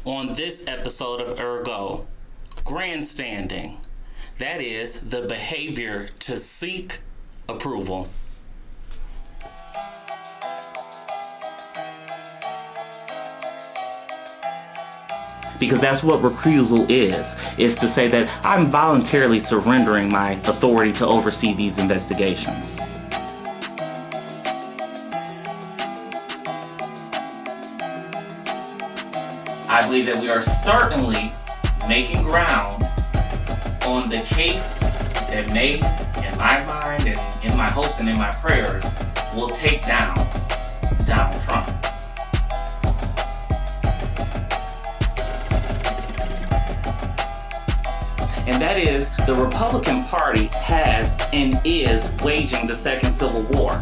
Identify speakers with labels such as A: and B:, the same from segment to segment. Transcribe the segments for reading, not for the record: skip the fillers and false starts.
A: on this episode of Ergo, grandstanding. That is the behavior to seek approval. Because that's what recusal is to say that I'm voluntarily surrendering my authority to oversee these investigations. I believe that we are certainly making ground on the case that may, in my mind and in my hopes and in my prayers, will take down Donald Trump. And that is, the Republican Party has and is waging the second Civil War.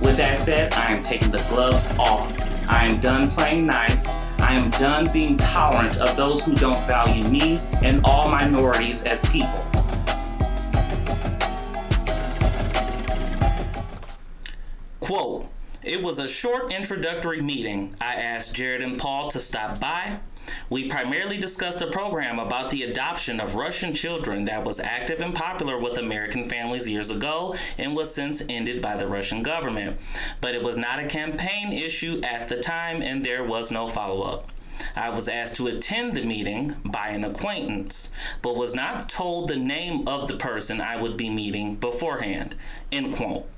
A: With that said, I am taking the gloves off. I am done playing nice. I am done being tolerant of those who don't value me and all minorities as people. Quote, "It was a short introductory meeting. I asked Jared and Paul to stop by. We primarily discussed a program about the adoption of Russian children that was active and popular with American families years ago and was since ended by the Russian government. But it was not a campaign issue at the time and there was no follow-up. I was asked to attend the meeting by an acquaintance, but was not told the name of the person I would be meeting beforehand." End quote.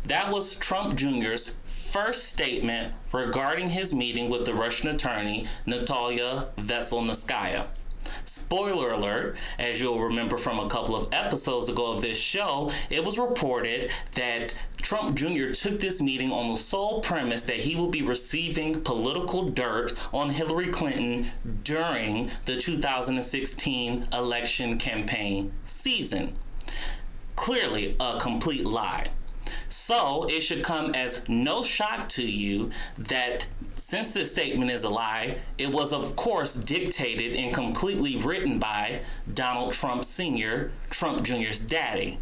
A: That was Trump Jr.'s first statement regarding his meeting with the Russian attorney Natalia Veselnitskaya. Spoiler alert, as you'll remember from a couple of episodes ago of this show, it was reported that Trump Jr. took this meeting on the sole premise that he would be receiving political dirt on Hillary Clinton during the 2016 election campaign season. Clearly a complete lie. So it should come as no shock to you that since this statement is a lie, it was of course dictated and completely written by Donald Trump Sr., Trump Jr.'s daddy.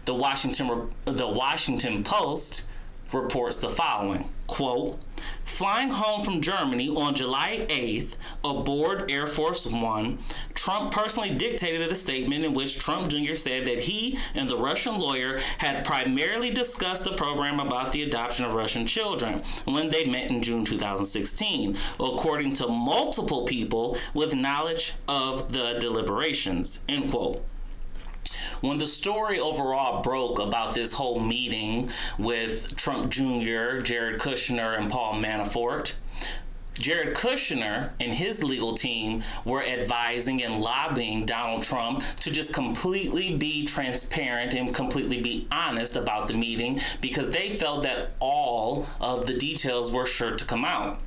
A: The Washington Post reports the following, quote, "Flying home from Germany on July 8th aboard Air Force One, Trump personally dictated a statement in which Trump Jr. said that he and the Russian lawyer had primarily discussed the program about the adoption of Russian children when they met in June 2016, according to multiple people with knowledge of the deliberations," end quote. When the story overall broke about this whole meeting with Trump Jr., Jared Kushner, and Paul Manafort, Jared Kushner and his legal team were advising and lobbying Donald Trump to just completely be transparent and completely be honest about the meeting because they felt that all of the details were sure to come out.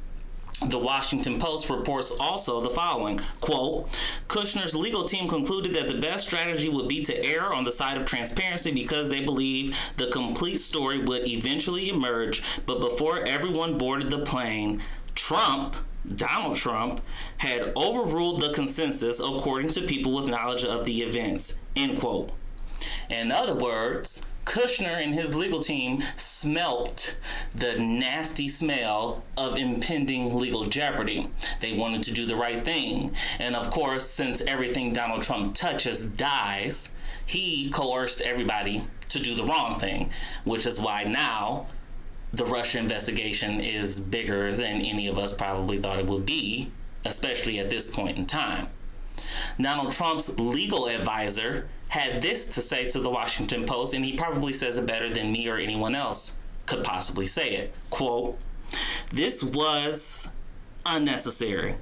A: The Washington Post reports also the following, quote, "Kushner's legal team concluded that the best strategy would be to err on the side of transparency because they believe the complete story would eventually emerge, but before everyone boarded the plane, Donald Trump, had overruled the consensus according to people with knowledge of the events," end quote. In other words, Kushner and his legal team smelt the nasty smell of impending legal jeopardy. They wanted to do the right thing. And of course, since everything Donald Trump touches dies, he coerced everybody to do the wrong thing, which is why now the Russia investigation is bigger than any of us probably thought it would be, especially at this point in time. Donald Trump's legal advisor had this to say to the Washington Post, and he probably says it better than me or anyone else could possibly say it. Quote, "This was unnecessary,"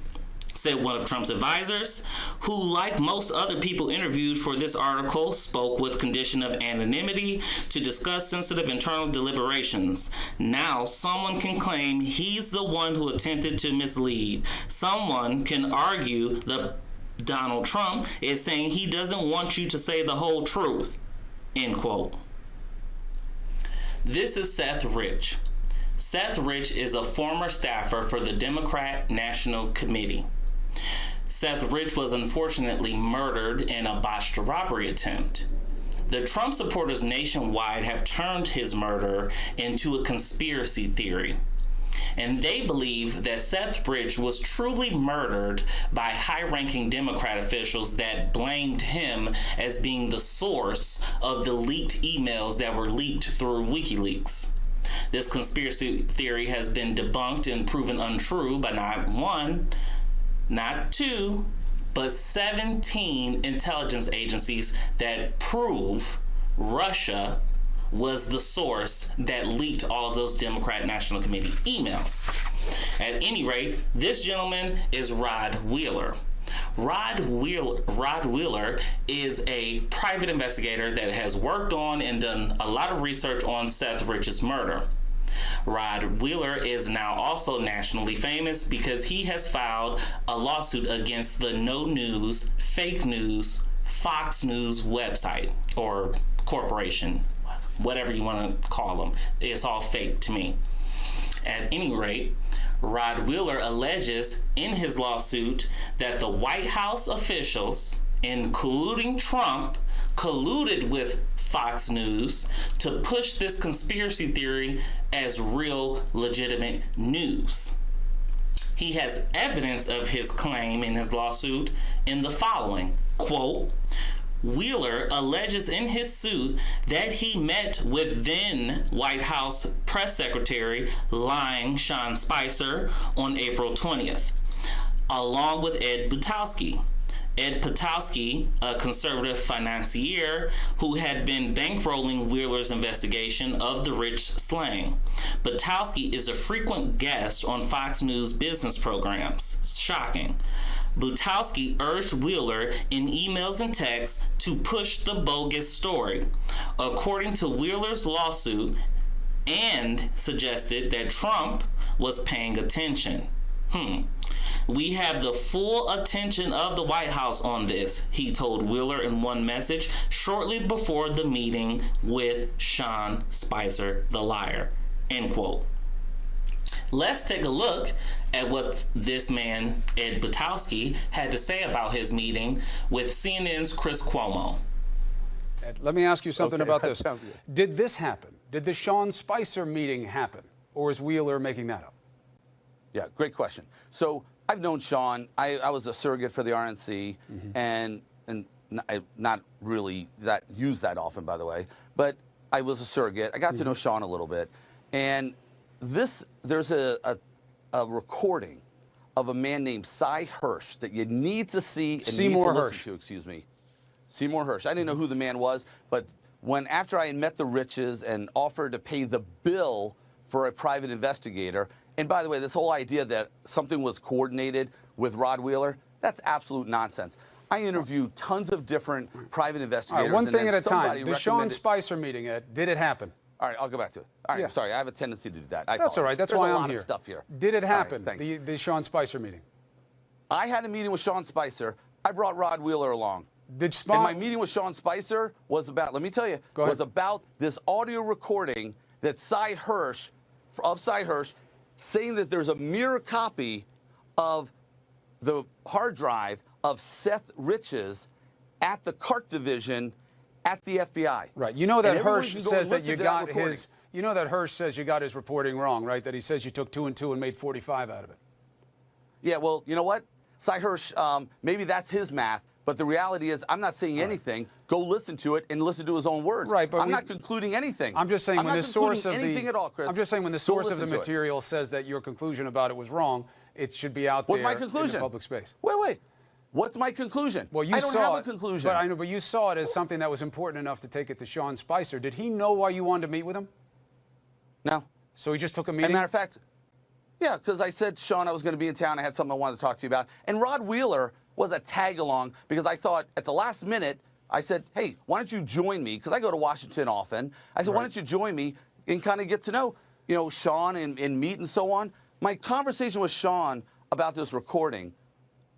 A: said one of Trump's advisors, who, like most other people interviewed for this article, spoke with condition of anonymity to discuss sensitive internal deliberations. Now, someone can claim he's the one who attempted to mislead. Someone can argue that Donald Trump is saying he doesn't want you to say the whole truth, end quote. This is Seth Rich. Seth Rich is a former staffer for the Democrat National Committee. Seth Rich was unfortunately murdered in a botched robbery attempt. The Trump supporters nationwide have turned his murder into a conspiracy theory. and they believe that Seth Rich was truly murdered by high-ranking Democrat officials that blamed him as being the source of the leaked emails that were leaked through WikiLeaks. This conspiracy theory has been debunked and proven untrue by not one, not two, but 17 intelligence agencies that prove Russia was the source that leaked all of those Democrat National Committee emails. At any rate, this gentleman is Rod Wheeler. Rod Wheeler is a private investigator that has worked on and done a lot of research on Seth Rich's murder. Rod Wheeler is now also nationally famous because he has filed a lawsuit against the No News, Fake News, Fox News website or corporation, whatever you want to call them. It's all fake to me. At any rate, Rod Wheeler alleges in his lawsuit that the White House officials, including Trump, colluded with Fox News to push this conspiracy theory as real, legitimate news. He has evidence of his claim in his lawsuit in the following, quote, Wheeler alleges in his suit that he met with then White House Press Secretary lying Sean Spicer on April 20th, along with Ed Butowski. Ed Butowski, a conservative financier who had been bankrolling Wheeler's investigation of the Rich slaying. Butowski is a frequent guest on Fox News business programs. Shocking. Butowski urged Wheeler in emails and texts to push the bogus story, according to Wheeler's lawsuit, and suggested that Trump was paying attention. We have the full attention of the White House on this, he told Wheeler in one message shortly before the meeting with Sean Spicer, the liar, end quote. Let's take a look at what this man, Ed Butowski, had to say about his meeting with CNN's Chris Cuomo.
B: Ed, let me ask you something about this. Did this happen? Did the Sean Spicer meeting happen? Or is Wheeler making that up?
C: Yeah, great question. So I've known Sean. I was a surrogate for the RNC, and not really that used that often, by the way. But I was a surrogate. I got to know Sean a little bit, and there's a recording of a man named Cy Hirsch that you need to see and
B: Seymour
C: need to
B: Hirsch.
C: listen to. Excuse me, Seymour Hirsch. I didn't know who the man was, but after I had met the Riches and offered to pay the bill for a private investigator. And by the way, this whole idea that something was coordinated with Rod Wheeler, that's absolute nonsense. I interviewed tons of different private investigators.
B: All right, one thing at a time. The Sean
C: recommended...
B: Spicer meeting, Ed, did it happen?
C: All right, I'll go back to it. All right,
B: Yeah.
C: I'm sorry. I have a tendency to do that.
B: That's all right. That's
C: There's
B: why
C: a
B: I'm
C: lot
B: here.
C: Of stuff here.
B: Did it happen,
C: All right,
B: the Sean Spicer meeting?
C: I had a meeting with Sean Spicer. I brought Rod Wheeler along.
B: And
C: my meeting with Sean Spicer was about, let me tell you, was about this audio recording that Cy Hirsch, saying that there's a mirror copy of the hard drive of Seth Rich's at the CART division at the FBI.
B: Right. You know that
C: And
B: Hirsch says that you got
C: recording.
B: his. You know that Hirsch says you got his reporting wrong, right? That he says you took 2 and 2 and made 45 out of it.
C: Yeah. Well, you know what, Cy Hirsch, maybe that's his math. But the reality is, I'm not saying anything. Go listen to it and listen to his own words.
B: Right, but
C: I'm not concluding anything.
B: I'm just saying when the source of
C: anything at all, Chris.
B: I'm just saying when the source of the material says that your conclusion about it was wrong, it should be out there
C: What's my conclusion?
B: in the public space.
C: Wait. What's my conclusion?
B: Well, you
C: I don't
B: saw
C: have a conclusion.
B: But I know, but you saw it as something that was important enough to take it to Sean Spicer. Did he know why you wanted to meet with him?
C: No.
B: So he just took a meeting?
C: As a matter of fact, yeah, because I said, Sean, I was going to be in town. I had something I wanted to talk to you about. And Rod Wheeler was a tag-along because I thought at the last minute, I said, hey, why don't you join me? Because I go to Washington often. I said, why don't you join me and kind of get to know, Sean and meet and so on. My conversation with Sean about this recording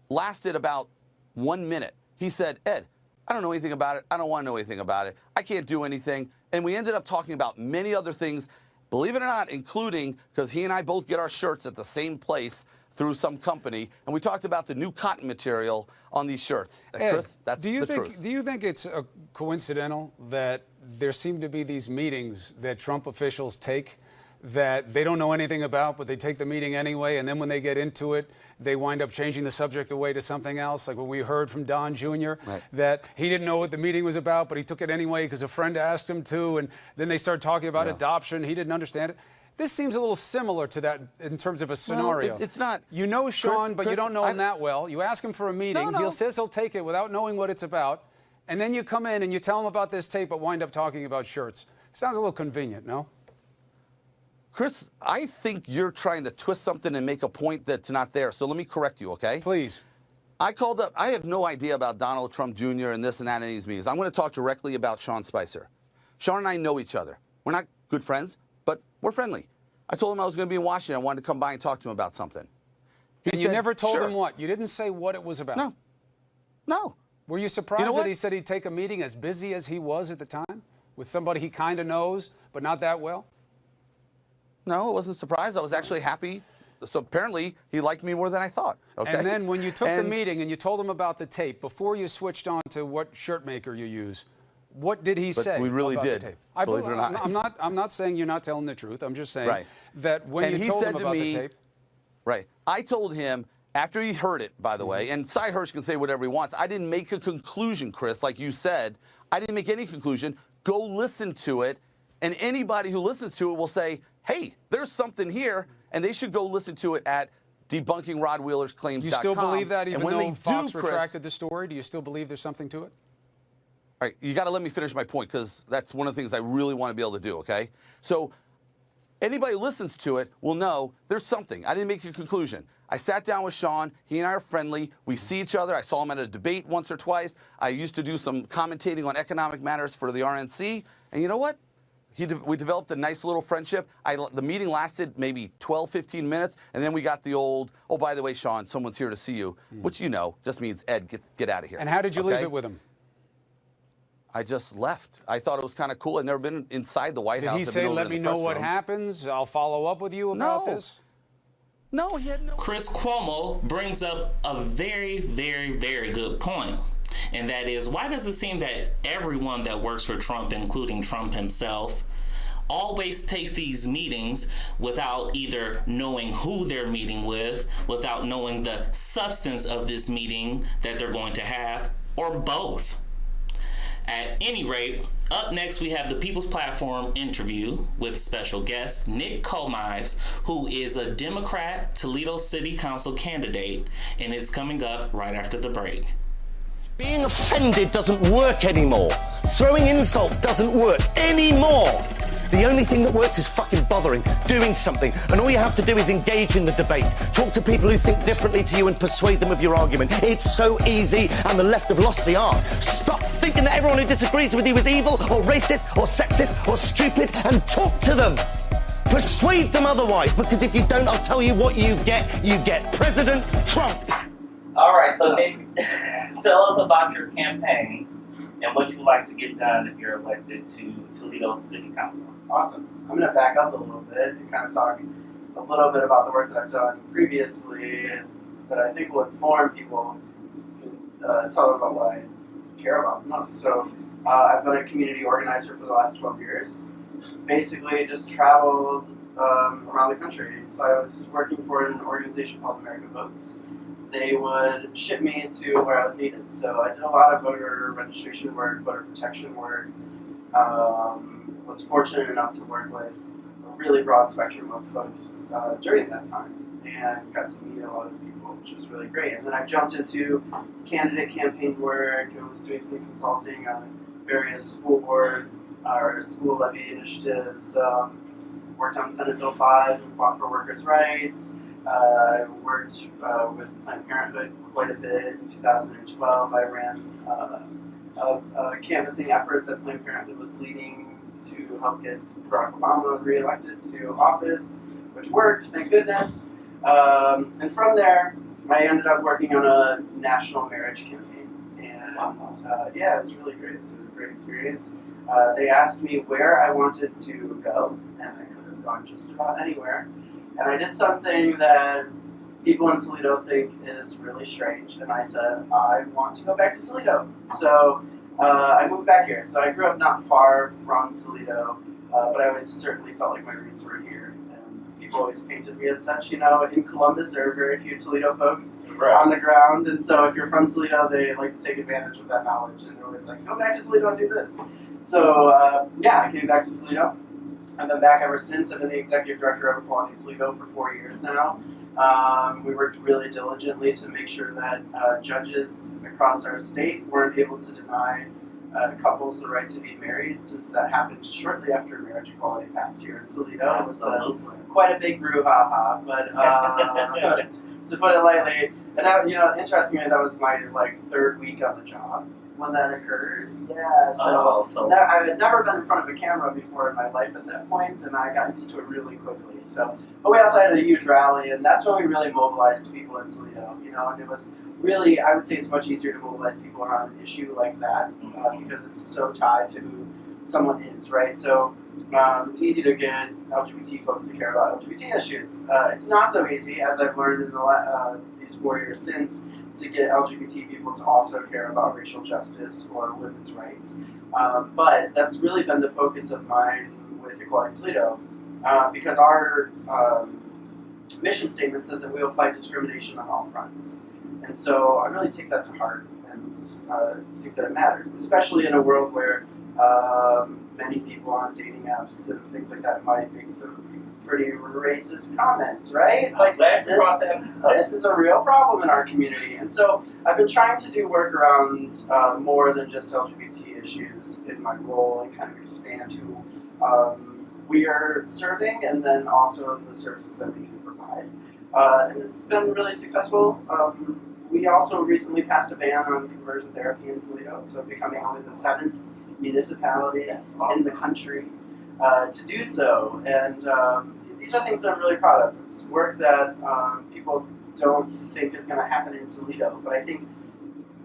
C: lasted about 1 minute. He said, Ed, I don't know anything about it. I don't want to know anything about it. I can't do anything. And we ended up talking about many other things, believe it or not, including because he and I both get our shirts at the same place through some company, and we talked about the new cotton material on these shirts.
B: Ed,
C: Chris, that's the truth.
B: Do you think it's coincidental that there seem to be these meetings that Trump officials take that they don't know anything about, but they take the meeting anyway, and then when they get into it, they wind up changing the subject away to something else, like what we heard from Don Jr., that he didn't know what the meeting was about, but he took it anyway because a friend asked him to, and then they started talking about adoption. He didn't understand it. This seems a little similar to that in terms of a scenario.
C: Well, it's not.
B: You know Sean, but
C: Chris,
B: you don't know him that well. You ask him for a meeting. He says he'll take it without knowing what it's about. And then you come in and you tell him about this tape, but wind up talking about shirts. Sounds a little convenient, no?
C: Chris, I think you're trying to twist something and make a point that's not there. So let me correct you, okay?
B: Please.
C: I called up. I have no idea about Donald Trump Jr. and this and that in these meetings. I'm going to talk directly about Sean Spicer. Sean and I know each other. We're not good friends, but we're friendly. I told him I was going to be in Washington. I wanted to come by and talk to him about something.
B: And you never told him what? You didn't say what it was about?
C: No. No.
B: Were you surprised that he said he'd take a meeting as busy as he was at the time with somebody he kind of knows, but not that well?
C: No, I wasn't surprised. I was actually happy. So apparently he liked me more than I thought. Okay?
B: And then when you took the meeting and you told him about the tape, before you switched on to what shirt maker you use, what did he say?
C: We really
B: about
C: did.
B: The tape?
C: Believe it or not.
B: I'm not saying you're not telling the truth. I'm just saying that when you told him about the tape.
C: Right. I told him, after he heard it, by the way, and Cy Hirsch can say whatever he wants, I didn't make a conclusion, Chris, like you said. I didn't make any conclusion. Go listen to it, and anybody who listens to it will say, hey, there's something here, and they should go listen to it at debunkingrodwheelersclaims.com.
B: Do you still believe that, even though Fox
C: Chris,
B: retracted the story? Do you still believe there's something to it?
C: All right, you got to let me finish my point, because that's one of the things I really want to be able to do, okay? So anybody who listens to it will know there's something. I didn't make a conclusion. I sat down with Sean. He and I are friendly. We see each other. I saw him at a debate once or twice. I used to do some commentating on economic matters for the RNC. And you know what? We developed a nice little friendship. The meeting lasted maybe 12, 15 minutes, and then we got the old, oh, by the way, Sean, someone's here to see you, which you know just means, Ed, get out of here.
B: And how did you leave it with him?
C: I just left. I thought it was kind of cool. I'd never been inside the White House.
B: Did he say, let me know what happens? I'll follow up with you about this?
C: No, he had no.
A: Chris Cuomo brings up a very, very, very good point. And that is, why does it seem that everyone that works for Trump, including Trump himself, always takes these meetings without either knowing who they're meeting with, without knowing the substance of this meeting that they're going to have, or both? At any rate, up next we have the People's Platform interview with special guest Nick Komives, who is a Democrat Toledo City Council candidate, and it's coming up right after the break.
D: Being offended doesn't work anymore. Throwing insults doesn't work anymore. The only thing that works is fucking bothering, doing something. And all you have to do is engage in the debate. Talk to people who think differently to you and persuade them of your argument. It's so easy, and the left have lost the art. Stop thinking that everyone who disagrees with you is evil or racist or sexist or stupid, and talk to them. Persuade them otherwise, because if you don't, I'll tell you what you get. You get President Trump.
A: All right, so Nick, tell us about your campaign and what you'd like to get done if you're elected to Toledo City Council.
E: Awesome. I'm going to back up a little bit and kind of talk a little bit about the work that I've done previously that I think will inform people, tell them about what I care about the most. So I've been a community organizer for the last 12 years. Basically just traveled around the country. So I was working for an organization called America Votes. They would ship me to where I was needed. So I did a lot of voter registration work, voter protection work. Was fortunate enough to work with a really broad spectrum of folks during that time, and got to meet a lot of people, which was really great. And then I jumped into candidate campaign work and was doing some consulting on various school board or school levy initiatives. Worked on Senate Bill 5 and fought for workers' rights. Worked with Planned Parenthood quite a bit. In 2012, I ran a canvassing effort that Planned Parenthood was leading to help get Barack Obama reelected to office, which worked, thank goodness. And from there, I ended up working on a national marriage campaign. And yeah, it was really great. It was a great experience. They asked me where I wanted to go, and I could have gone just about anywhere. And I did something that people in Toledo think is really strange. And I said, I want to go back to Toledo. So I moved back here. So I grew up not far from Toledo, but I always certainly felt like my roots were here. And people always painted me as such. You know, in Columbus, there are very few Toledo folks on the ground, and so if you're from Toledo, they like to take advantage of that knowledge, and they're always like, go back to Toledo and do this. So, yeah, I came back to Toledo. I've been back ever since. I've been the executive director of Equality Toledo for 4 years now. We worked really diligently to make sure that judges across our state weren't able to deny couples the right to be married, since that happened shortly after marriage equality passed here in Toledo. It was quite a big brouhaha, but to put it lightly, and you know, interestingly, that was my third week on the job when that occurred. Yeah, so I had never been in front of a camera before in my life at that point, and I got used to it really quickly. So, but we also had a huge rally, and that's when we really mobilized people in Toledo. You know, and it was really, I would say it's much easier to mobilize people around an issue like that because it's so tied to who someone is, right? So it's easy to get LGBT folks to care about LGBT issues. It's not so easy, as I've learned in these 4 years since, to get LGBT people to also care about racial justice or women's rights. But that's really been the focus of mine with Equality Toledo, because our mission statement says that we will fight discrimination on all fronts. And so I really take that to heart and think that it matters, especially in a world where many people on dating apps and things like that might make some pretty racist comments, right? Like this is a real problem in our community. And so I've been trying to do work around more than just LGBT issues in my role and kind of expand who we are serving and then also the services that we can provide. And it's been really successful. We also recently passed a ban on conversion therapy in Toledo, so becoming only the 7th municipality in the country to do so. And these are things that I'm really proud of. It's work that people don't think is going to happen in Toledo. But I think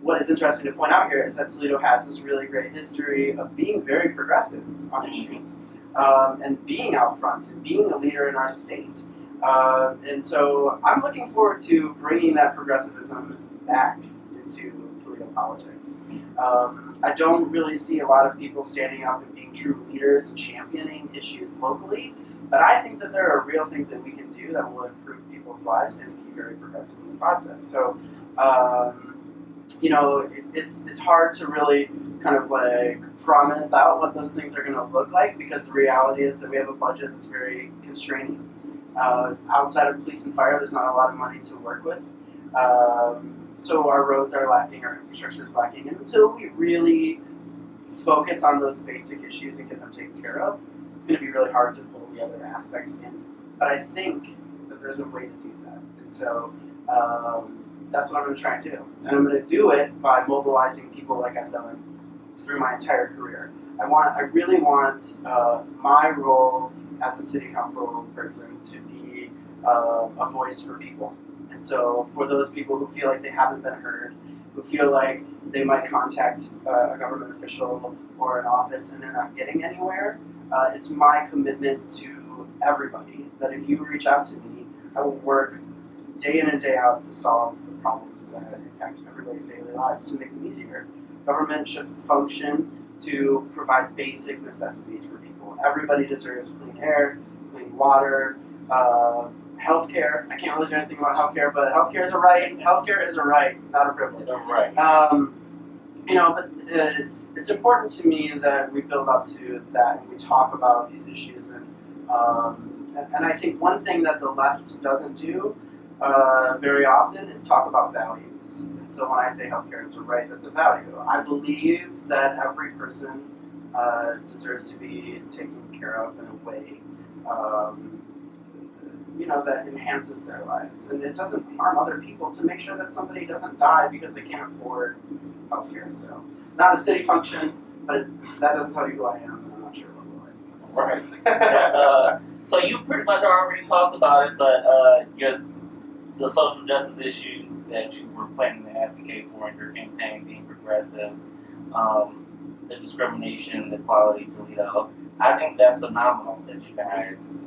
E: what is interesting to point out here is that Toledo has this really great history of being very progressive on issues and being out front and being a leader in our state. And so I'm looking forward to bringing that progressivism back into Toledo politics. I don't really see a lot of people standing up and being true leaders and championing issues locally, but I think that there are real things that we can do that will improve people's lives and be very progressive in the process. So, you know, it's hard to really kind of like promise out what those things are going to look like, because the reality is that we have a budget that's very constraining. Outside of police and fire, there's not a lot of money to work with. So our roads are lacking, our infrastructure is lacking. And until we really focus on those basic issues and get them taken care of, it's going to be really hard to pull the other aspects in. But I think that there's a way to do that. And so that's what I'm going to try and do. And I'm going to do it by mobilizing people like I've done through my entire career. I really want my role as a city council person to be a voice for people. And so for those people who feel like they haven't been heard, who feel like they might contact a government official or an office and they're not getting anywhere, it's my commitment to everybody that if you reach out to me, I will work day in and day out to solve the problems that impact everybody's daily lives to make them easier. Government should function to provide basic necessities for people. Everybody deserves clean air, clean water, healthcare. I can't really do anything about healthcare, but healthcare is a right. Healthcare is a right, not a privilege.
A: Right.
E: You know, but it's important to me that we build up to that and we talk about these issues. And I think one thing that the left doesn't do very often is talk about values. And so when I say healthcare is a right, that's a value. I believe that every person deserves to be taken care of in a way you know, that enhances their lives. And it doesn't harm other people to make sure that somebody doesn't die because they can't afford healthcare. So, not a city function, but that doesn't tell you who I am, and I'm not sure what it was.
A: Right. So you pretty much already talked about it, but the social justice issues that you were planning to advocate for in your campaign, being progressive, the discrimination, the equality Toledo, I think that's phenomenal that you guys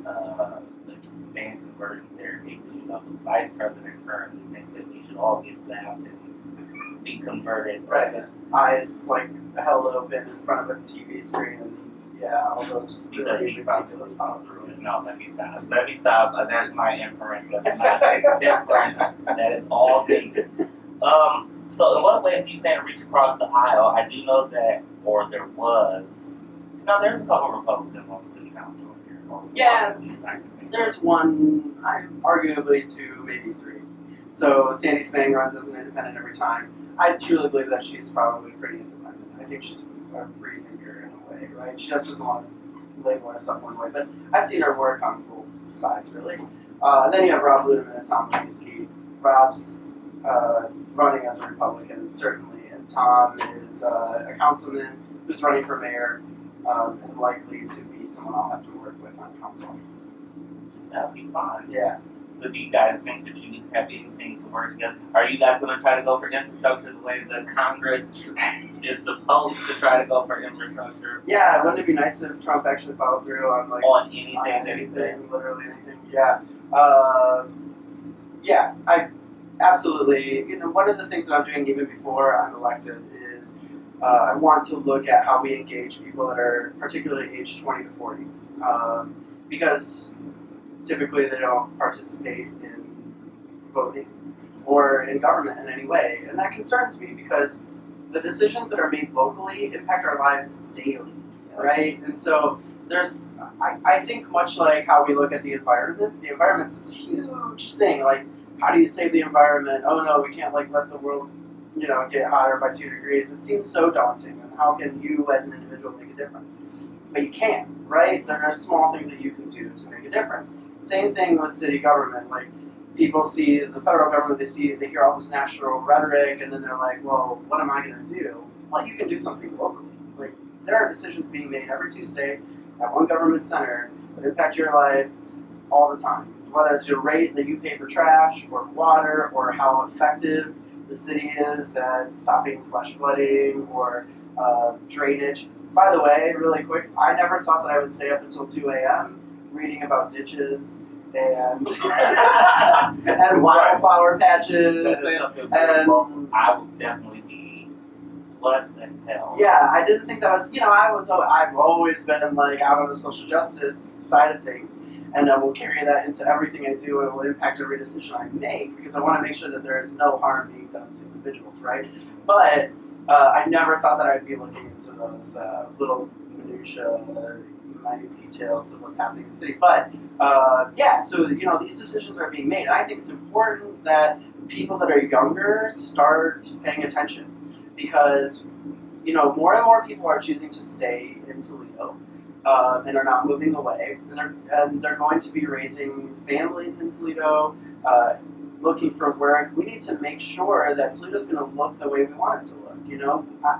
A: ban conversion therapy. You know, the vice president currently thinks that we should all get zapped and be converted.
E: Right. Eyes like held open in front of a TV screen, and Yeah, all those
A: Because
E: really
A: he probably
E: ridiculous
A: was
E: policies.
A: through it. No, let me stop. Let me stop. That's my inference. That's my inference. That is all me. So in what ways do you plan to reach across the aisle? I do know that, or there was, there's a couple of Republicans on the city council here.
E: Yeah, there's one, arguably two, maybe three. So Sandy Spang runs as an independent every time. I truly believe that she's probably pretty independent. I think she's a free thinker in a way, right? She just doesn't want to label herself one way, but I've seen her work on both sides, really. Then you have Rob Ludeman and Tom Lewinsky. Rob's running as a Republican, certainly, and Tom is a councilman who's running for mayor and likely to be someone I'll have to work with on council.
A: That would be fine.
E: Yeah.
A: So do you guys think that you have anything to work together? Are you guys going to try to go for infrastructure the way the Congress is supposed to try to go for infrastructure?
E: Yeah, wouldn't it be nice if Trump actually followed through on
A: anything that he said?
E: Literally anything. Yeah. Yeah, I absolutely. One of the things that I'm doing even before I'm elected is I want to look at how we engage people that are particularly aged 20 to 40, because typically they don't participate in voting or in government in any way, and that concerns me because the decisions that are made locally impact our lives daily, right? And so I think much like how we look at the environment's this huge thing. Like, how do you save the environment? Oh no, we can't let the world, get hotter by 2 degrees. It seems so daunting. And how can you as an individual make a difference? But you can, right? There are small things that you can do to make a difference. Same thing with city government. Like, people see the federal government, they hear all this national rhetoric, and then they're like, well, what am I going to do? Well, you can do something locally. Like, there are decisions being made every Tuesday at one government center that impact your life all the time. Whether it's your rate that you pay for trash or water, or how effective the city is at stopping flash flooding or drainage. By the way, really quick, I never thought that I would stay up until 2 a.m. reading about ditches and and wildflower patches and
A: I would definitely be, what the hell?
E: Yeah, I didn't think that was, I've always been out on the social justice side of things, and I will carry that into everything I do, and it will impact every decision I make, because I want to make sure that there is no harm being done to individuals, right? But I never thought that I'd be looking into those little minutiae, minute details of what's happening in the city. But so these decisions are being made. I think it's important that people that are younger start paying attention, because more and more people are choosing to stay in Toledo and are not moving away, and they're going to be raising families in Toledo, looking for work. We need to make sure that Toledo's going to look the way we want it to look.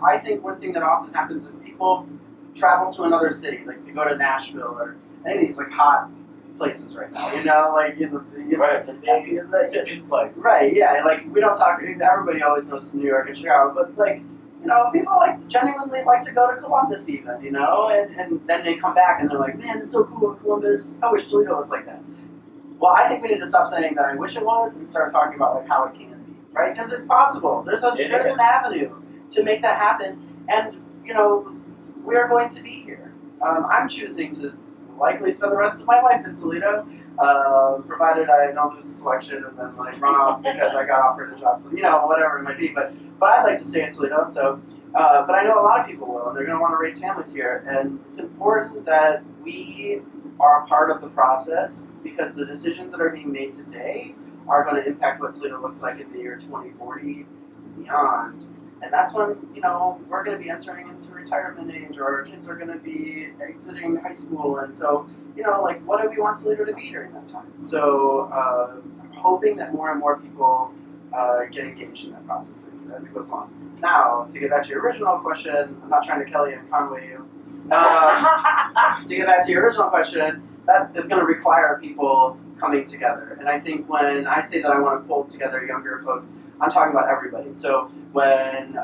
E: I think one thing that often happens is people travel to another city, like they go to Nashville or any of these hot places right now.
A: Right, the big place.
E: Right, yeah. We don't talk. Everybody always knows New York and Chicago, but people genuinely like to go to Columbus even, and then they come back and they're like, man, it's so cool in Columbus. I wish Toledo was like that. Well, I think we need to stop saying that I wish it was and start talking about how it can be, right? Because it's possible. There's an avenue to make that happen, and we are going to be here. I'm choosing to likely spend the rest of my life in Toledo, provided I don't lose the selection and then run off because I got offered a job. So whatever it might be, but I'd like to stay in Toledo. So, but I know a lot of people will, and they're going to want to raise families here, and it's important that we are a part of the process, because the decisions that are being made today are going to impact what Toledo looks like in the year 2040 and beyond. And that's when, we're going to be entering into retirement age, or our kids are going to be exiting high school. And so, what do we want Toledo to be during that time? So I'm hoping that more and more people get engaged in that process as it goes on. Now, to get back to your original question, I'm not trying to Kelly and Conway you. To get back to your original question, that is going to require people coming together. And I think when I say that I want to pull together younger folks, I'm talking about everybody. So when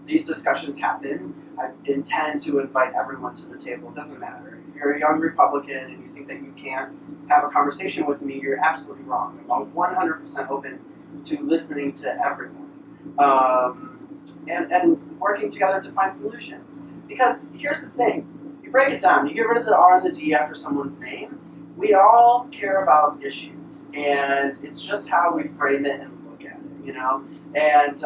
E: these discussions happen, I intend to invite everyone to the table. It doesn't matter. If you're a young Republican and you think that you can't have a conversation with me, you're absolutely wrong. I'm 100% open to listening to everyone and working together to find solutions. Because here's the thing. break it down. You get rid of the R and the D after someone's name. We all care about issues, and it's just how we frame it and look at it, you know? And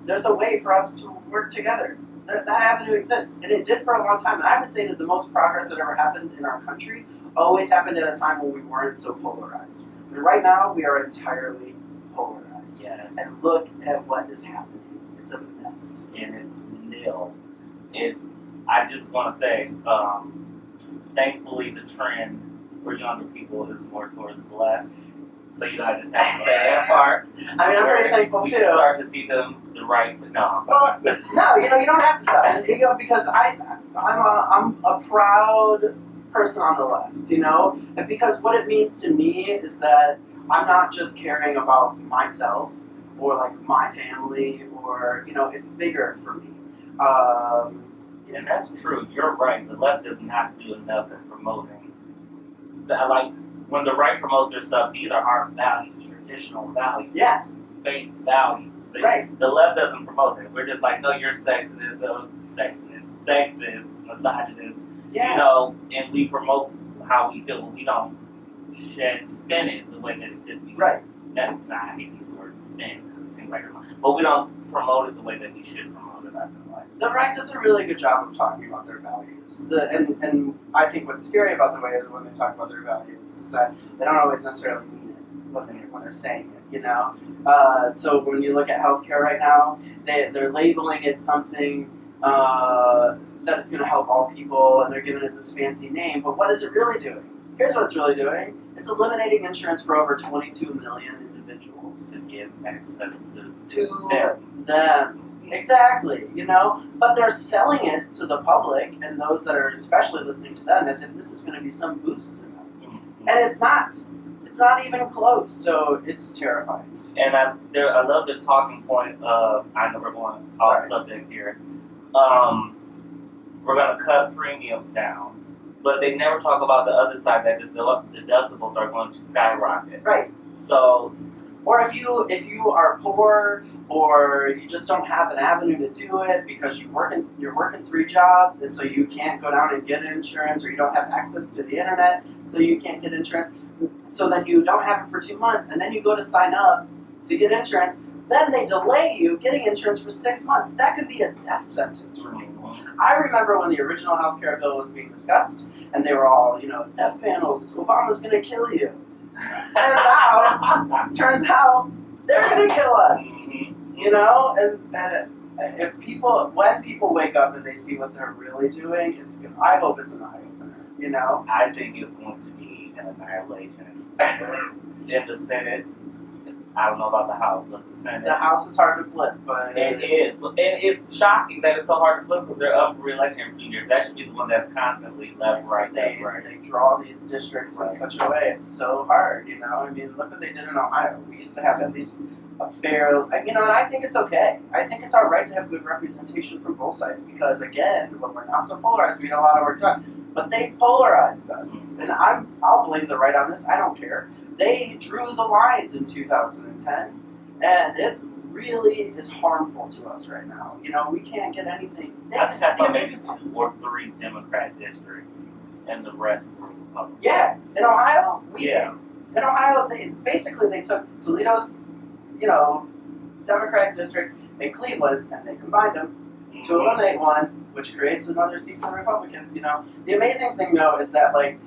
E: there's a way for us to work together. That avenue exists, and it did for a long time. And I would say that the most progress that ever happened in our country always happened at a time when we weren't so polarized. And right now, we are entirely polarized.
A: Yes.
E: And look at what is happening. It's a mess.
A: And it's nil. I just want to say, thankfully, the trend for younger people is more towards the left. So, you know, I just have to say that part.
E: I mean, I'm pretty thankful
A: we
E: too.
A: Start to see them the right. No.
E: Well, no, you know, you don't have to stop. And, you know, because I'm a proud person on the left, you know, and because what it means to me is that I'm not just caring about myself or like my family, or you know, it's bigger for me.
A: And that's true. You're right. The left does not do enough in promoting. Like when the right promotes their stuff, these are our values, traditional values, faith values.
E: Right.
A: The left doesn't promote it. We're just like, no, you're sexist, sexist, misogynist.
E: Yeah.
A: You know, and we promote how we feel, but we don't spin it the way that it could be.
E: Right.
A: I hate these words, spin, because it seems like but we don't promote it the way that we should promote it, I feel like.
E: The right does a really good job of talking about their values. And I think what's scary about the way when they talk about their values is that they don't always necessarily mean it when they're saying it, you know? So when you look at healthcare right now, they're labeling it something that it's going to help all people, and they're giving it this fancy name, but what is it really doing? Here's what it's really doing. It's eliminating insurance for over 22 million individuals.
A: To give tax cuts
E: to them. Exactly, you know? But they're selling it to the public and those that are especially listening to them as if this is going to be some boost to them.
A: Mm-hmm.
E: And it's not. It's not even close, so it's terrifying.
A: And I love the talking point of, I know we're going off subject here, we're going to cut premiums down, but they never talk about the other side, that deductibles are going to skyrocket.
E: Right.
A: So,
E: or if you are poor, or you just don't have an avenue to do it because you're working 3 jobs, and so you can't go down and get insurance, or you don't have access to the internet, so you can't get insurance. So then you don't have it for 2 months, and then you go to sign up to get insurance. Then they delay you getting insurance for 6 months. That could be a death sentence for people. I remember when the original healthcare bill was being discussed, and they were all, you know, death panels, Obama's going to kill you. Turns out they're going to kill us. You know, and when people wake up and they see what they're really doing, I hope it's an eye opener. You know,
A: I think it's going to be an annihilation in the Senate. I don't know about the House, but the Senate.
E: The House is hard to flip, but
A: it is. And it's shocking that it's so hard to flip because they're up for re-election in a few years. That should be the one that's constantly left, right, left, right.
E: They draw these districts in such a way. It's so hard, you know. I mean, look what they did in Ohio. We used to have at least a fair, you know, and I think it's okay. I think it's our right to have good representation from both sides because, again, when we're not so polarized, we get a lot of work done. But they polarized us, and I'll blame the right on this. I don't care. They drew the lines in 2010, and it really is harmful to us right now. You know, we can't get anything.
A: I think I saw maybe 2 or 3 Democrat districts, and the rest were Republican.
E: Yeah, in Ohio, in Ohio, they took Toledo's, you know, Democratic district and Cleveland's, and they combined them to eliminate one, which creates another seat for Republicans. You know, the amazing thing though is that like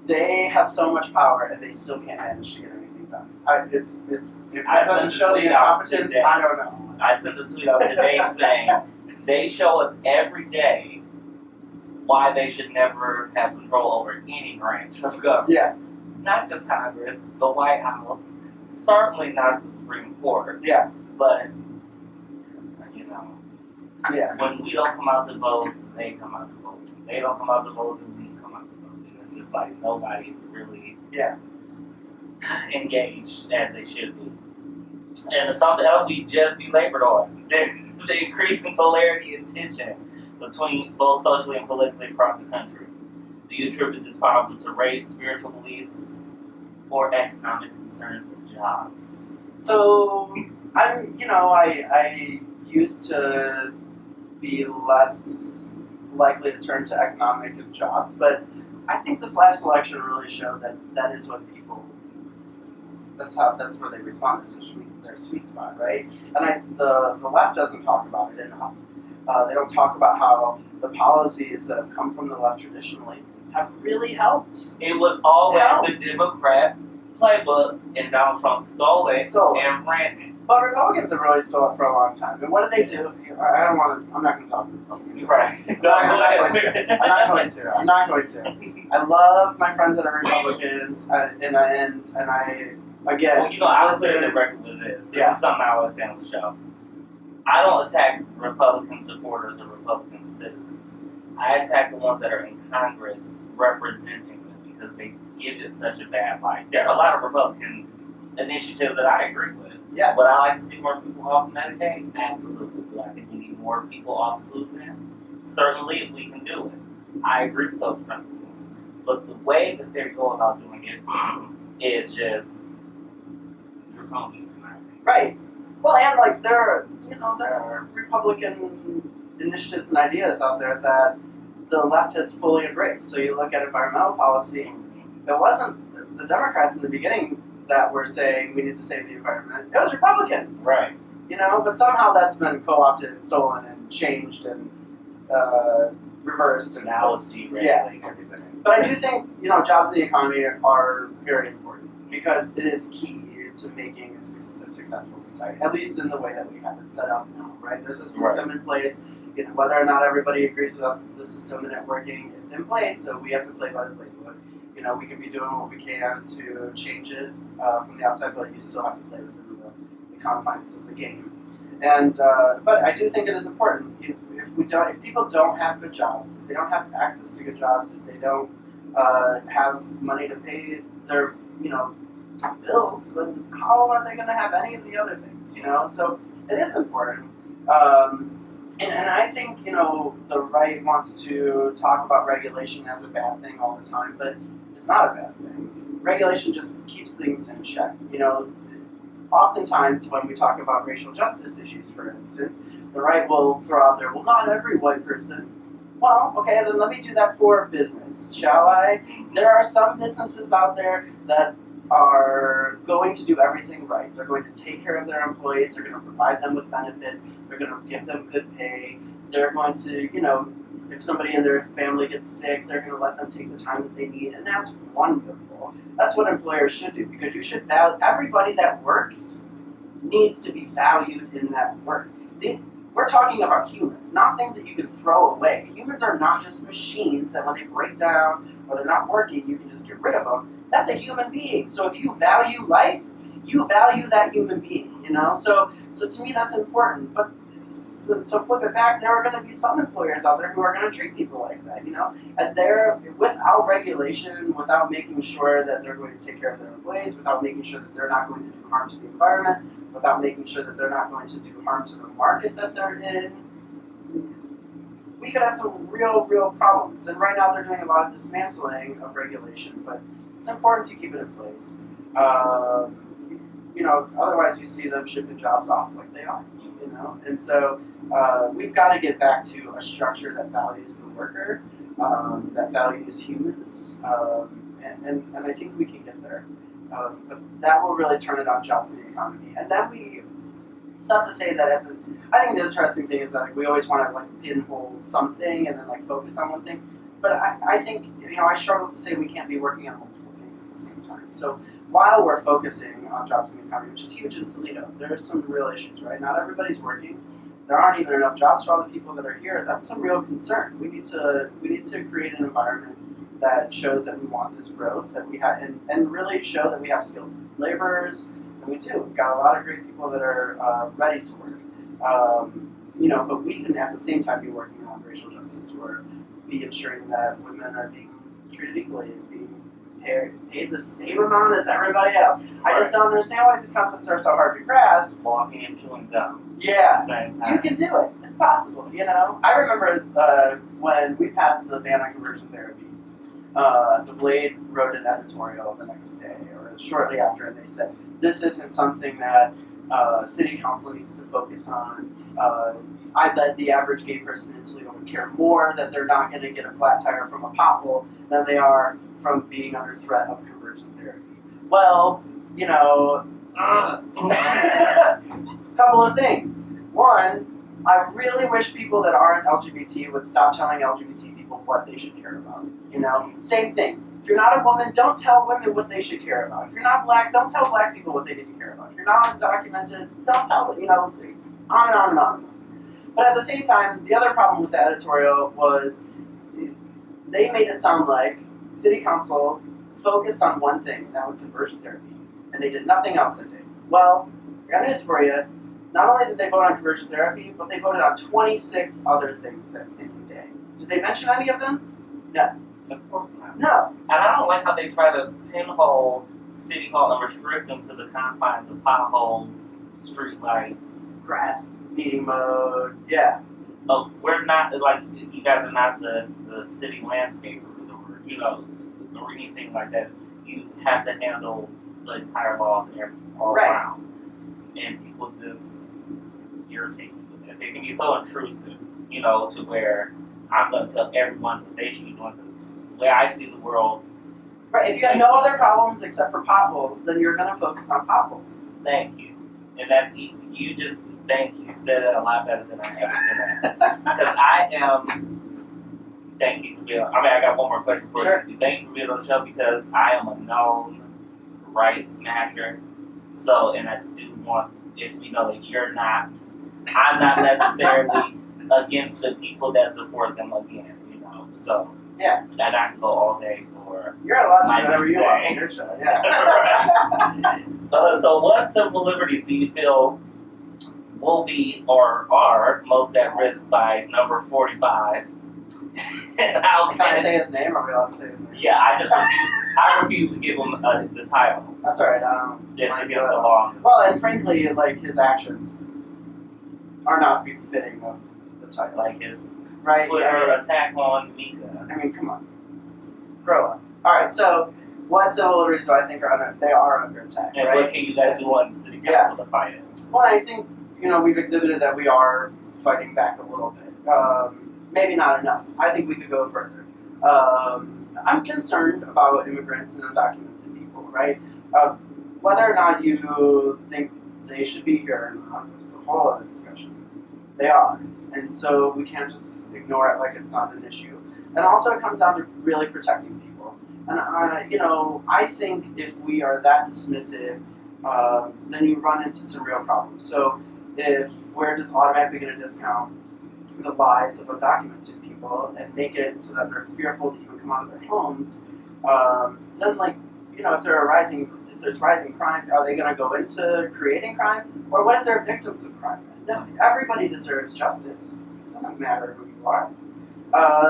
E: they have so much power and they still can't manage to get anything done. If that doesn't show the incompetence, I don't know.
A: I sent a tweet out today saying they show us every day why they should never have control over any branch of government.
E: Yeah.
A: Not just Congress, the White House, certainly not the Supreme Court.
E: Yeah.
A: But, you know,
E: yeah.
A: When we don't come out to vote, they come out to vote. They don't come out to vote, and we come out to vote. And it's just like nobody's really engaged as they should be. And it's something else we just belabored on. The increasing polarity and tension between both socially and politically across the country. Do you attribute this problem to race, spiritual beliefs, or economic concerns of jobs?
E: So I used to be less likely to turn to economic and jobs. But I think this last election really showed that that is what people. That's where they respond. This is their sweet spot, right? And the left doesn't talk about it enough. They don't talk about how the policies that have come from the left traditionally have really helped.
A: It was always the Democrat playbook, and Donald Trump stole it and ran it.
E: But Republicans have really stole it for a long time. And what do they do? I don't want to. I'm not going to talk to Republicans.
A: Right.
E: I'm not going to. I love my friends that are Republicans, and I again.
A: Well, you know, I'll say the record with this. This is something I always say on the show. I don't attack Republican supporters or Republican citizens. I attack the ones that are in Congress representing them because they give it such a bad light. There are a lot of Republican initiatives that I agree with.
E: Yeah.
A: Would I like to see more people off Medicaid? Absolutely. Do I think we need more people off food stamps? Certainly, if we can do it. I agree with those principles. But the way that they go about doing it is just draconian.
E: Right. Well, and like there are Republican initiatives and ideas out there that the left has fully embraced. So you look at environmental policy. It wasn't the Democrats in the beginning that were saying we need to save the environment. It was Republicans.
A: Right.
E: You know, but somehow that's been co-opted and stolen and changed and reversed and
A: now it's deregulating everything.
E: But I do think, you know, jobs in the economy are very important because it is key to making a successful society, at least in the way that we have it set up now, right? There's a system in place. You know, whether or not everybody agrees with the system and it working, it's in place, so we have to play by the playbook. You know, we can be doing what we can to change it from the outside, but you still have to play within the confines of the game. And but I do think it is important. If people don't have good jobs, if they don't have access to good jobs, if they don't have money to pay their bills, then how are they going to have any of the other things? You know, so it is important. And I think, the right wants to talk about regulation as a bad thing all the time, but it's not a bad thing. Regulation just keeps things in check. Oftentimes when we talk about racial justice issues, for instance, the right will throw out there, well, not every white person. Well, okay, then let me do that for business, shall I? There are some businesses out there that are going to do everything right. They're going to take care of their employees. They're going to provide them with benefits. They're going to give them good pay. They're going to, if somebody in their family gets sick, they're going to let them take the time that they need. And that's wonderful. That's what employers should do, because you should value everybody that works needs to be valued in that work. We're talking about humans, not things that you can throw away. Humans are not just machines that when they break down or they're not working, you can just get rid of them. That's a human being. So if you value life, you value that human being, So to me, that's important. But so flip it back, there are going to be some employers out there who are going to treat people like that, And they're, without regulation, without making sure that they're going to take care of their employees, without making sure that they're not going to do harm to the environment, without making sure that they're not going to do harm to the market that they're in, we could have some real problems. And right now they're doing a lot of dismantling of regulation, but it's important to keep it in place. Otherwise you see them shipping jobs off like they are, And so we've got to get back to a structure that values the worker, that values humans, and I think we can get there. But that will really turn it on jobs in the economy. And then it's not to say that I think the interesting thing is that we always want to pinhole something and then focus on one thing. But I think, I struggle to say we can't be working on multiple things at the same time. So while we're focusing on jobs in the economy, which is huge in Toledo, there are some real issues, right? Not everybody's working. There aren't even enough jobs for all the people that are here. That's some real concern. We need to create an environment that shows that we want this growth, that we have, and really show that we have skilled laborers, and we do. We've got a lot of great people that are ready to work. But we can at the same time be working on racial justice, or be ensuring that women are being treated equally and being paid the same amount as everybody else. I just don't understand why these concepts are so hard to grasp.
A: Walking and chewing gum.
E: Yeah, you can do it. It's possible, I remember when we passed the ban on conversion therapy, the Blade wrote an editorial the next day or shortly after, and they said, this isn't something that city council needs to focus on. I bet the average gay person in Toledo would care more that they're not going to get a flat tire from a pothole than they are from being under threat of conversion therapy. Well, you know, couple of things. One, I really wish people that aren't LGBT would stop telling LGBT people what they should care about. You know, same thing. If you're not a woman, don't tell women what they should care about. If you're not black, don't tell black people what they need to care about. If you're not undocumented, don't tell them, you know, on and on and on. But at the same time, the other problem with the editorial was they made it sound like city council focused on one thing, and that was conversion therapy. And they did nothing else that day. Well, I got news for you. Not only did they vote on conversion therapy, but they voted on 26 other things that same day. Did they mention any of them? No.
A: Of course not.
E: No.
A: And I don't like how they try to pinhole City Hall and restrict them to the confines of potholes, street lights,
E: Grass, meeting mode, yeah.
A: Oh, we're not, like, you guys are not the city landscapers or, you know, or anything like that. You have to handle the entire laws all
E: Right.
A: around. And people just irritate you with that. They can be so intrusive, you know, to where I'm going to tell everyone what they should be doing. Because the way I see the world.
E: Right, if you have no other problems except for potholes, then you're going to focus on potholes.
A: Thank you. And that's, you just, thank you. You said that a lot better than I ever could have. Because I am, thank you for being, I mean, I got one more question for
E: Sure.
A: you. Thank you for being on the show because I am a known right smasher. So, and I do want it to be known that you're not, I'm not necessarily against the people that support them again, you know. So,
E: Yeah.
A: and I can go all day for
E: You're allowed
A: my
E: to do whatever you want on
A: mistake.
E: your show, yeah.
A: Right. So what civil liberties do you feel will be or are most at risk by number 45? And how
E: Can I say his name? Are we allowed to say his name?
A: Yeah, I refuse to give him the title.
E: That's alright.
A: It's against the law.
E: Well, and frankly, like, his actions are not befitting of the title.
A: Like his
E: Right?
A: Twitter
E: Yeah,
A: attack on Mika.
E: I mean, come on. Grow up. Alright, so what civil liberties do I think are under, they are under attack,
A: And
E: right?
A: what can you guys do on city council
E: Yeah.
A: to fight it?
E: Well, I think, you know, we've exhibited that we are fighting back a little bit. Maybe not enough. I think we could go further. I'm concerned about immigrants and undocumented people, right? Whether or not you think they should be here or not, there's a whole other discussion. They are. And so we can't just ignore it like it's not an issue. And also it comes down to really protecting people. And, you know, I think if we are that dismissive, then you run into some real problems. So if we're just automatically going to discount the lives of undocumented people and make it so that they're fearful to even come out of their homes, then, like, you know, if there's rising crime, are they going to go into creating crime? Or what if they're victims of crime? No, everybody deserves justice. It doesn't matter who you are.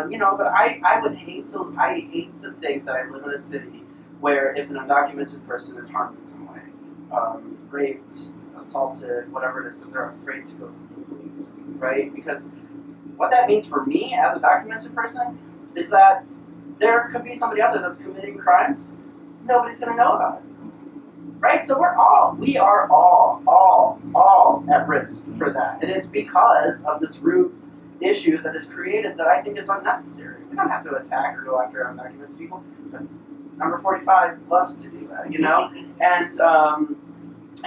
E: You know, but I hate to think that I live in a city where if an undocumented person is harmed in some way, raped, assaulted, whatever it is, that they're afraid to go to the police, right? Because what that means for me as a documented person is that there could be somebody out there that's committing crimes, nobody's going to know about it, right? So we are all at risk for that. And it's because of this root issue that is created that I think is unnecessary. We don't have to attack or go after undocumented people, but number 45 loves to do that, you know? And,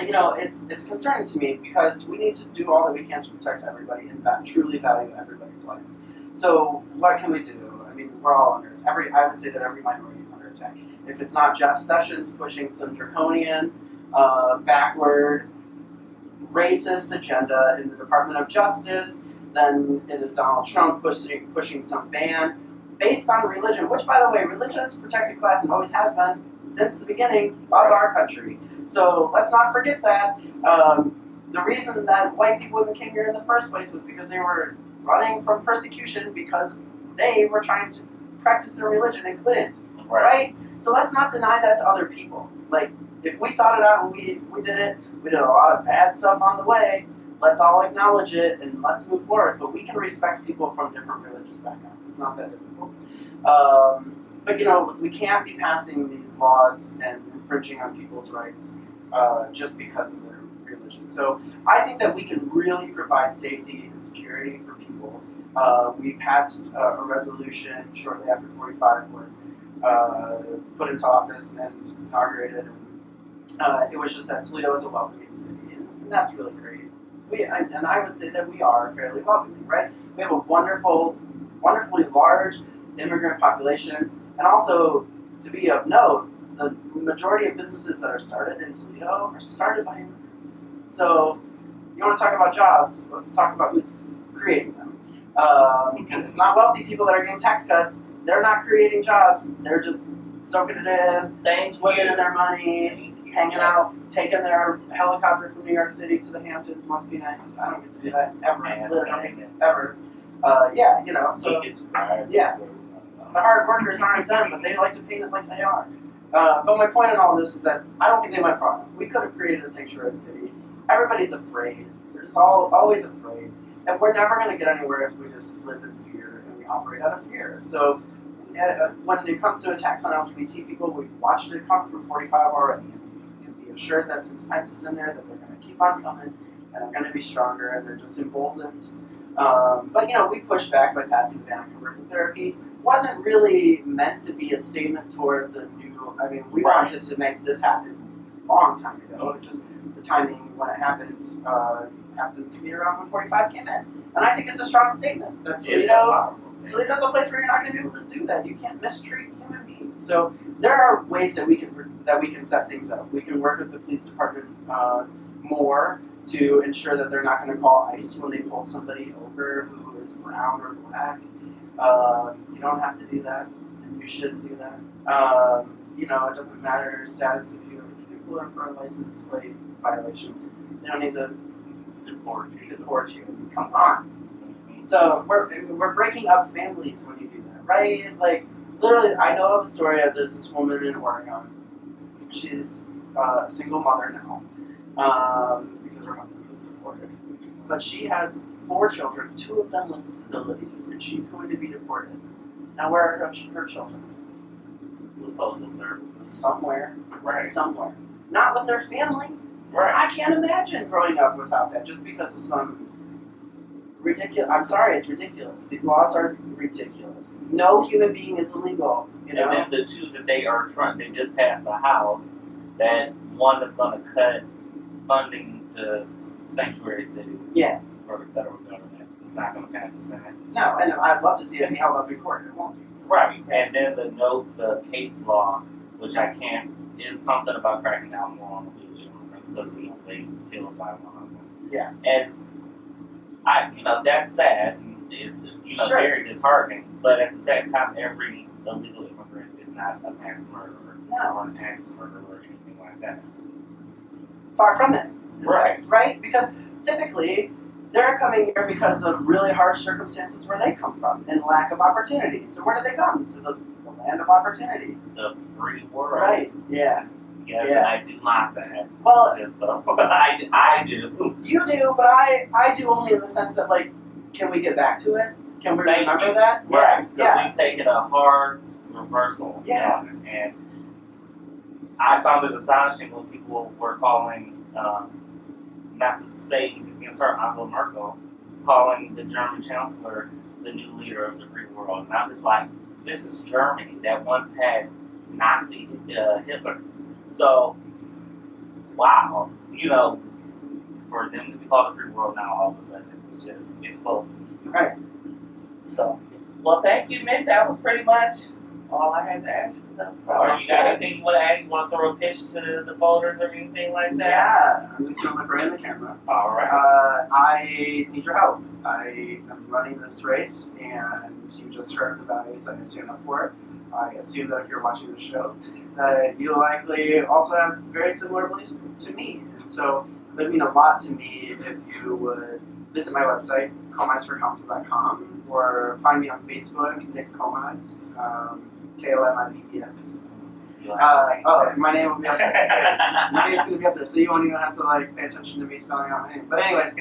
E: you know, it's concerning to me because we need to do all that we can to protect everybody and truly value everybody's life. So what can we do? I mean, we're all I would say that every minority is under attack. If it's not Jeff Sessions pushing some draconian, backward, racist agenda in the Department of Justice, then it is Donald Trump pushing some ban based on religion, which, by the way, religion is a protected class and always has been since the beginning of our country. So let's not forget that. The reason that white people even came here in the first place was because they were running from persecution because they were trying to practice their religion and couldn't, right? So let's not deny that to other people. Like, if we sought it out and we did it, we did a lot of bad stuff on the way, let's all acknowledge it and let's move forward. But we can respect people from different religious backgrounds. It's not that difficult. But, you know, we can't be passing these laws and infringing on people's rights just because of their religion. So I think that we can really provide safety and security for people. We passed a resolution shortly after 45 was put into office and inaugurated. And it was just that Toledo is a welcoming city, and that's really great. And I would say that we are fairly welcoming, right? We have a wonderfully large immigrant population, and also, to be of note, the majority of businesses that are started in Toledo are started by immigrants. So, you want to talk about jobs, let's talk about who's creating them. It's not wealthy people that are getting tax cuts. They're not creating jobs. They're just soaking it in, swimming in their money, hanging out, taking their helicopter from New York City to the Hamptons. Must be nice. I don't get to do that ever, literally, ever. Yeah, you know, so, yeah. The hard workers aren't them, but they like to paint it like they are. But my point in all this is that I don't think they went far enough. We could have created a sanctuary city. Everybody's afraid. We're just always afraid. And we're never going to get anywhere if we just live in fear and we operate out of fear. So when it comes to attacks on LGBT people, we've watched it come from 45 already. You can be assured that since Pence is in there, that they're going to keep on coming, and they're going to be stronger, and they're just emboldened. But, you know, we pushed back by passing the ban on conversion therapy. Wasn't really meant to be a statement toward the new, I mean, we wanted to make this happen a long time ago. Just the timing when it happened to be around when 45 came in. And I think it's a strong statement that Toledo's a place where you're not going to be able to do that. You can't mistreat human beings. So there are ways that we can set things up. We can work with the police department more to ensure that they're not going to call ICE when they pull somebody over who is brown or black. You don't have to do that, and you shouldn't do that. You know, it doesn't matter your status if you are for a license plate violation. They don't need to deport you. Come on. So we're breaking up families when you do that, right? Like, literally, I know of a story of there's this woman in Oregon. She's a single mother now because her husband was deported. But she has 4 children, 2 of them with disabilities, and she's going to be deported. Now, where are her children?
A: With social services.
E: Somewhere.
A: Right.
E: Somewhere. Not with their family.
A: Right.
E: I can't imagine growing up without that just because of some ridiculous. I'm sorry, it's ridiculous. These laws are ridiculous. No human being is illegal. You know?
A: And then the 2 that they just passed the House, that one is going to cut funding to sanctuary cities.
E: Yeah.
A: For the federal government. It's not going to pass the Senate.
E: No, and I'd love to see it held up in court. It won't be.
A: Right. And then the Cates law, which I can't, is something about cracking down more on illegal immigrants because the young lady was killed by one of them.
E: Yeah.
A: And that's sad. It's
E: Sure.
A: very disheartening. But at the same time, every illegal immigrant is not an axe murderer or an axe murderer or anything like that.
E: Far from it.
A: Right.
E: Right? Because typically, they're coming here because of really harsh circumstances where they come from and lack of opportunity. So where do they come? To the land of opportunity.
A: The free world.
E: Right. Yeah.
A: Yes,
E: Yeah.
A: and I do like that.
E: Well,
A: just so I do.
E: You do, but I do only in the sense that, like, can we get back to it? Can we remember that?
A: Right. Because
E: Yeah.
A: we've taken a hard reversal.
E: Yeah.
A: And I found it astonishing when people were calling, not to say against her, Angela Merkel, calling the German chancellor the new leader of the free world. And I'm just like, this is Germany that once had Nazi Hitler. So, wow, for them to be called the free world now, all of a sudden, it's just explosive.
E: Right.
A: So, well, thank you, Mick. That was pretty much all I had to ask you thus far. You got anything you want to add? You want to throw a pitch to the voters or anything like that?
E: Yeah, I'm just going to look right in the camera.
A: All right.
E: I need your help. I am running this race, and you just heard the values I stand up for. I assume that if you're watching the show, that you likely also have very similar beliefs to me. And so it would mean a lot to me if you would visit my website, komivesforcouncil.com, or find me on Facebook, Nick Komives, Komives. My name will be up there. My name's gonna be up there, so you won't even have to pay attention to me spelling out my name. But anyways,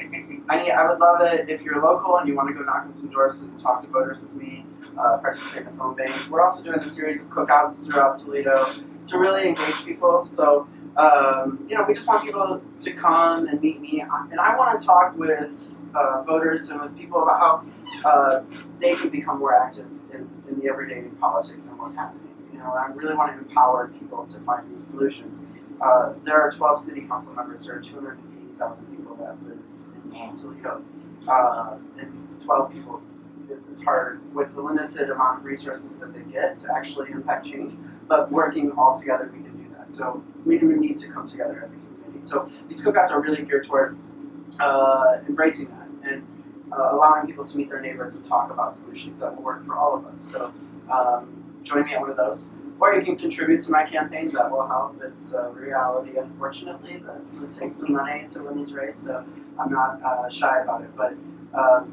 E: I would love it if you're local and you want to go knock on some doors and talk to voters with me, participate in the phone bank. We're also doing a series of cookouts throughout Toledo to really engage people. So we just want people to come and meet me, and I want to talk with voters and with people about how they can become more active in the everyday politics and what's happening. I really want to empower people to find these solutions. There are 12 city council members. There are 280,000 people that live in Toledo, and 12 people. It's hard with the limited amount of resources that they get to actually impact change. But working all together, we can do that. So we need to come together as a community. So these cookouts are really geared toward embracing that and allowing people to meet their neighbors and talk about solutions that will work for all of us. So join me at one of those. Or you can contribute to my campaign. That will help. It's a reality, unfortunately, that it's going to take some money to win this race. So I'm not shy about it. But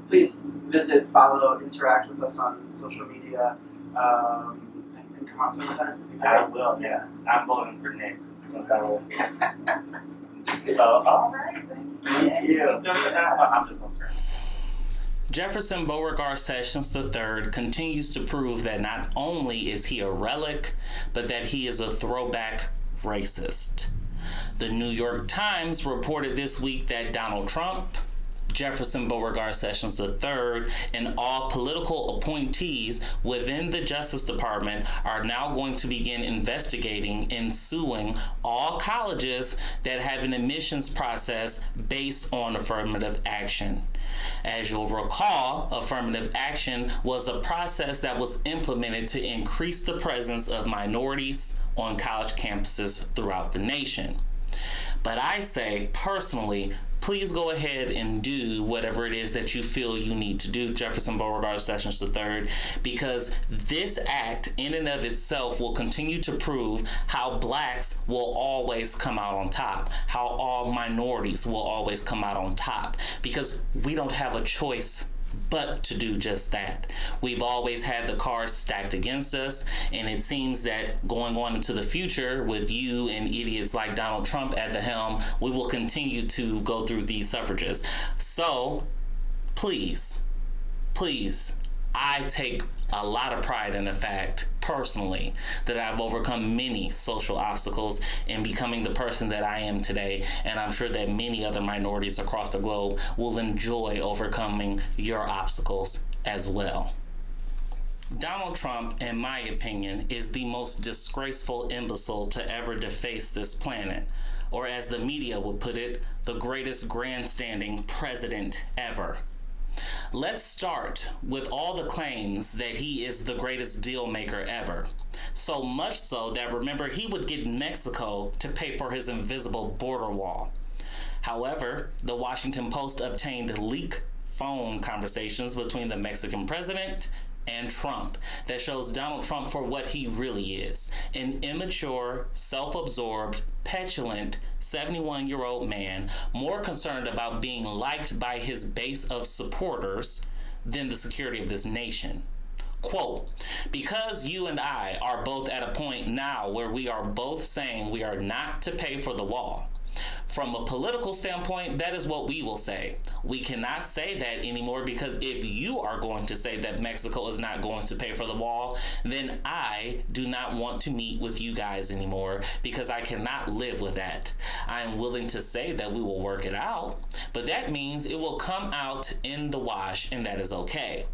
E: please visit, follow, interact with us on social media, and come out to an event.
A: I will, yeah. I'm voting for Nick since I will. So, all right. Thank you. I'm just going to Jefferson Beauregard Sessions III continues to prove that not only is he a relic, but that he is a throwback racist. The New York Times reported this week that Donald Trump, Jefferson Beauregard Sessions III, and all political appointees within the Justice Department are now going to begin investigating and suing all colleges that have an admissions process based on affirmative action. As you'll recall, affirmative action was a process that was implemented to increase the presence of minorities on college campuses throughout the nation. But I say, personally, please go ahead and do whatever it is that you feel you need to do, Jefferson Beauregard Sessions III, because this act in and of itself will continue to prove how blacks will always come out on top, how all minorities will always come out on top, because we don't have a choice but to do just that. We've always had the cards stacked against us, and it seems that going on into the future with you and idiots like Donald Trump at the helm, we will continue to go through these suffrages. So, please, I take a lot of pride in the fact, personally, that I've overcome many social obstacles in becoming the person that I am today, and I'm sure that many other minorities across the globe will enjoy overcoming your obstacles as well. Donald Trump, in my opinion, is the most disgraceful imbecile to ever deface this planet, or as the media would put it, the greatest grandstanding president ever. Let's start with all the claims that he is the greatest deal maker ever. So much so that, remember, he would get Mexico to pay for his invisible border wall. However, the Washington Post obtained leaked phone conversations between the Mexican president and Trump that shows Donald Trump for what he really is, an immature, self-absorbed, petulant 71-year-old man more concerned about being liked by his base of supporters than the security of this nation. Quote, because you and I are both at a point now where we are both saying we are not to pay for the wall. From a political standpoint, that is what we will say. We cannot say that anymore because if you are going to say that Mexico is not going to pay for the wall, then I do not want to meet with you guys anymore because I cannot live with that. I am willing to say that we will work it out, but that means it will come out in the wash, and that is okay.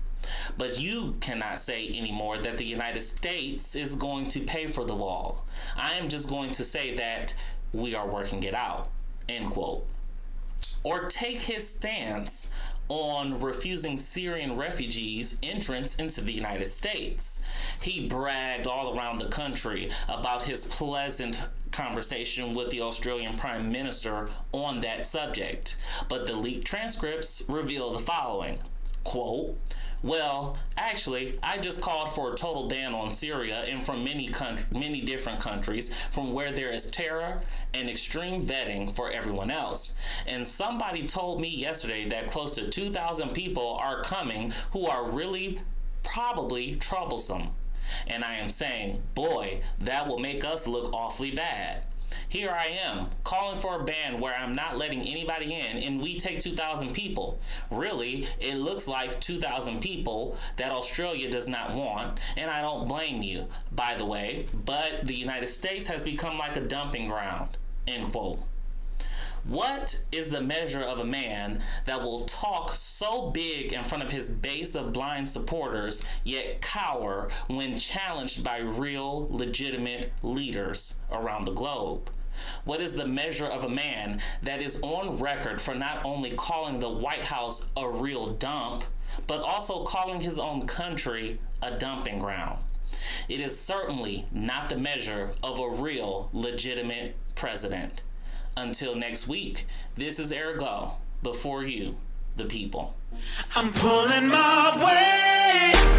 A: But you cannot say anymore that the United States is going to pay for the wall. I am just going to say that we are working it out, end quote. Or take his stance on refusing Syrian refugees entrance into the United States. He bragged all around the country about his pleasant conversation with the Australian Prime Minister on that subject. But the leaked transcripts reveal the following, quote, well, actually, I just called for a total ban on Syria and from many different countries from where there is terror and extreme vetting for everyone else. And somebody told me yesterday that close to 2,000 people are coming who are really probably troublesome. And I am saying, boy, that will make us look awfully bad. Here I am, calling for a ban where I'm not letting anybody in, and we take 2,000 people. Really, it looks like 2,000 people that Australia does not want, and I don't blame you, by the way, but the United States has become like a dumping ground, end quote. What is the measure of a man that will talk so big in front of his base of blind supporters, yet cower when challenged by real, legitimate leaders around the globe? What is the measure of a man that is on record for not only calling the White House a real dump, but also calling his own country a dumping ground? It is certainly not the measure of a real, legitimate president. Until next week, this is Ergo, before you, the people.
F: I'm pulling my weight.